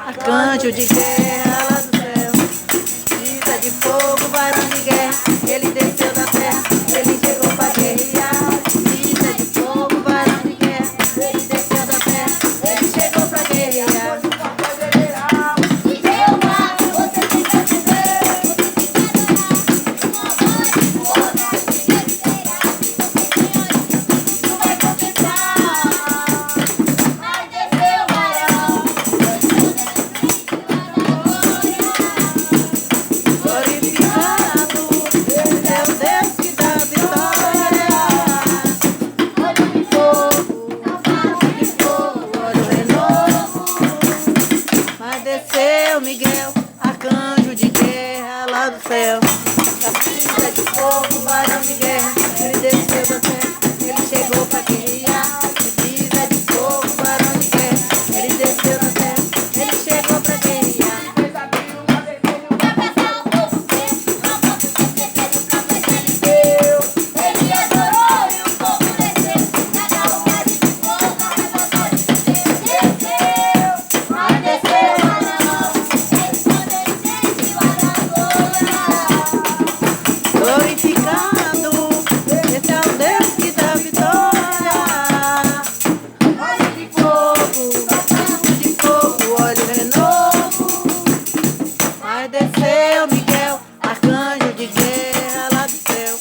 arcanjo de guerra lá do céu. Brisa de fogo, varão de guerra, ele desceu da terra, ele chegou pra guerrear. Brisa de fogo, varão de guerra, ele desceu da terra, ele chegou pra guerrear. Desceu Miguel, arcanjo de guerra lá do céu. Capita de fogo, varão de guerra, ele desceu da terra, ele chegou pra guerrear. Brisa de fogo, varão de guerra, ele desceu da terra, ele chegou pra guerrear. Ele adorou e o povo desceu. Cada um é de fogo, mas desceu. Glorificado, esse é o Deus que dá vitória. Olho de fogo, olho renovo. Mas desceu Miguel, arcanjo de guerra lá do céu.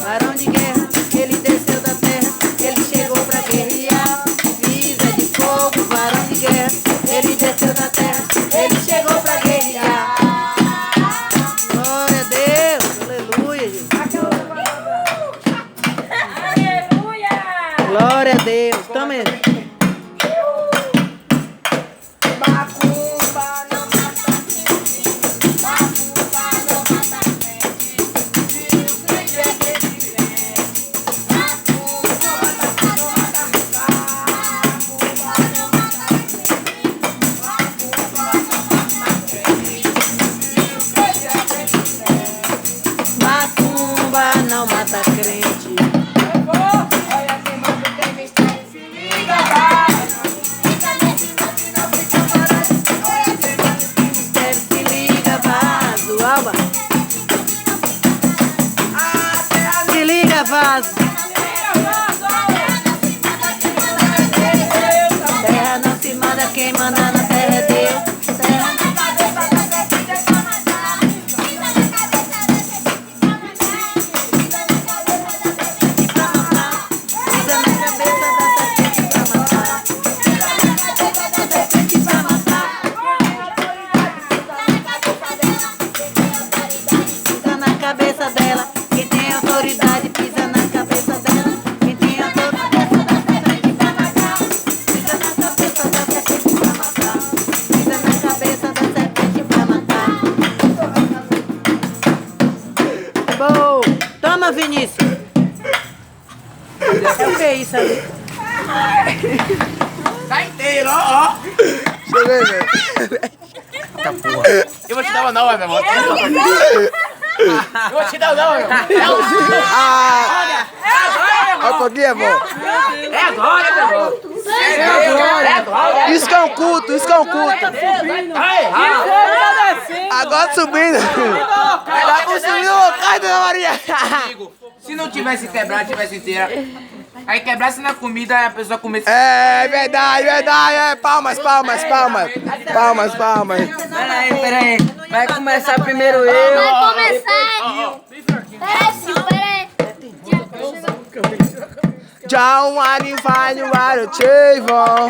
Varão de guerra, ele desceu da terra, ele chegou pra guerrear. Brisa de fogo, varão de guerra, ele desceu da terra, ele chegou pra guerrear. Glória a Deus. Toma aí. Macumba não mata crente. Macumba não mata crente. Se o crente é crente. Macumba não mata crente. Macumba não mata crente. Macumba não mata crente. Se liga, vaso. Terra não se manda, quem manda na terra é Deus. Terra na cabeça da serpente pra matar. Pisa na cabeça da serpente pra matar. Pisa na cabeça da serpente pra matar. Pisa na cabeça da serpente pra matar. Pisa na cabeça da serpente pra matar. Pisa na cabeça dela, quem tem autoridade. Pisa na cabeça dela, quem tem autoridade. Da serpente pra matar. Pisa na cabeça da serpente pra matar. Pisa na cabeça da serpente pra matar. Boa! Toma, Vinícius! É o que é isso ali? Tá inteiro, ó. Deixa eu ver, velho. Tá porra. Eu vou te dar uma nova, meu irmão. Eu vou te dar uma nova, meu irmão. Olha um pouquinho, amor. É agora, meu irmão. É agora. Isso que é um culto, isso que é um culto. Agora subindo. Tá subindo, cai, Dona Maria. Se não tivesse quebrado, tivesse inteira. Aí quebrasse na comida, aí a pessoa comesse. É verdade, verdade. É. Palmas, palmas, palmas. Palmas, palmas. Peraí. Vai começar primeiro eu. Vai começar. Peraí. Já um ano vai no ar, eu te vou.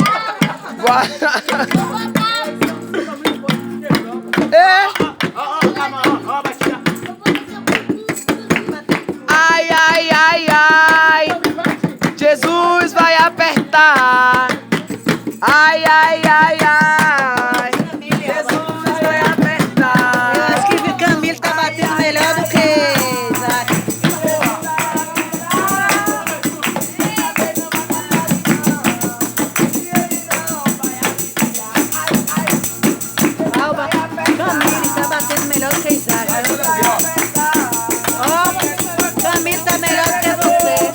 Ai, ai, ai, ai. Jesus vai apertar. Ai, ai, ai, ai. Jesus vai apertar. Eu acho que o Camilo tá batendo melhor do que Isaac. Alba, Camilo tá batendo melhor do que Isaac. Ó, Camilo tá melhor do que você.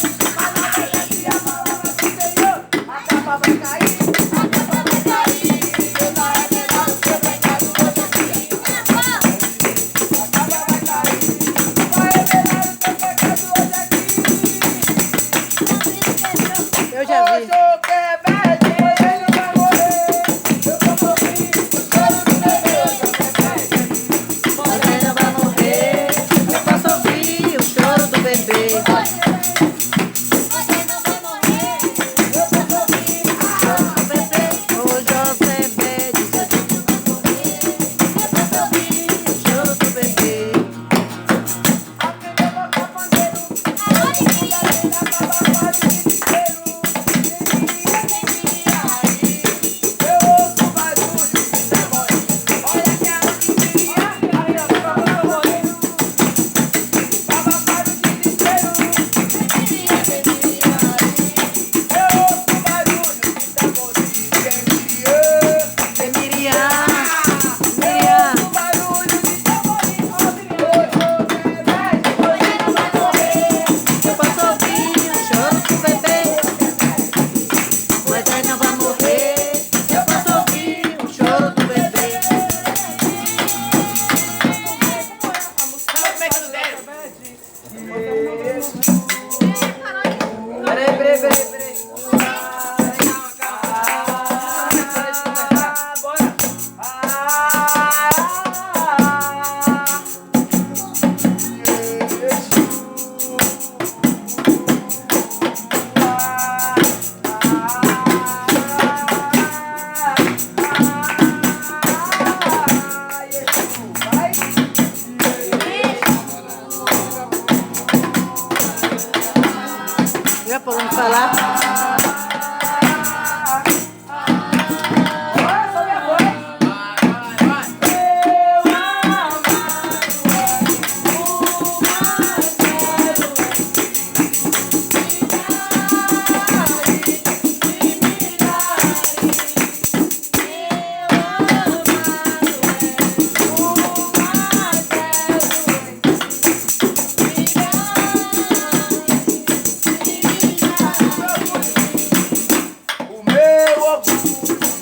O meu orgulho